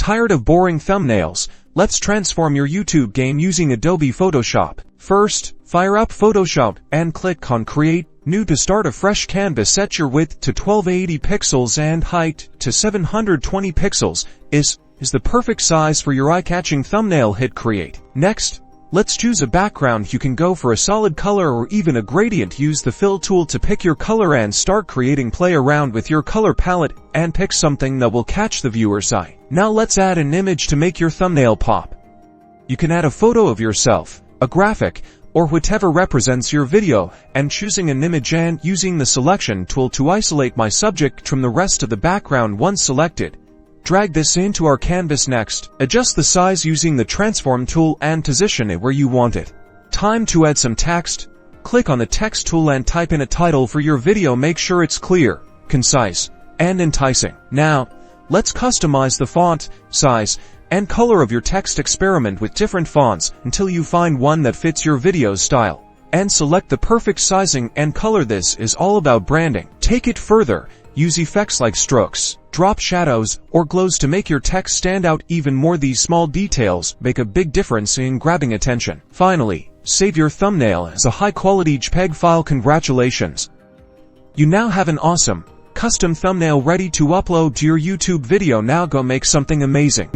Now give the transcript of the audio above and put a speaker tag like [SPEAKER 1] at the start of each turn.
[SPEAKER 1] Tired of boring thumbnails? Let's transform your YouTube game using Adobe Photoshop. First, fire up Photoshop and click on Create New to start a fresh canvas. Set your width to 1280 pixels and height to 720 pixels. Is the perfect size for your eye-catching thumbnail. Hit Create. Next, let's choose a background. You can go for a solid color or even a gradient. Use the Fill tool to pick your color and start creating. Play around with your color palette and pick something that will catch the viewer's eye. Now let's add an image to make your thumbnail pop. You can add a photo of yourself, a graphic, or whatever represents your video, and choosing an image and using the selection tool to isolate my subject from the rest of the background. Once selected, drag this into our canvas. Next, adjust the size using the transform tool and position it where you want it. Time to add some text. Click on the text tool and type in a title for your video. Make sure it's clear, concise, and enticing. Now, let's customize the font, size, and color of your text. Experiment with different fonts until you find one that fits your video style, and select the perfect sizing and color. This is all about branding. Take it further. Use effects like strokes, drop shadows, or glows to make your text stand out even more. These small details make a big difference in grabbing attention. Finally, save your thumbnail as a high-quality JPEG file. Congratulations! You now have an awesome, custom thumbnail ready to upload to your YouTube video. Now go make something amazing.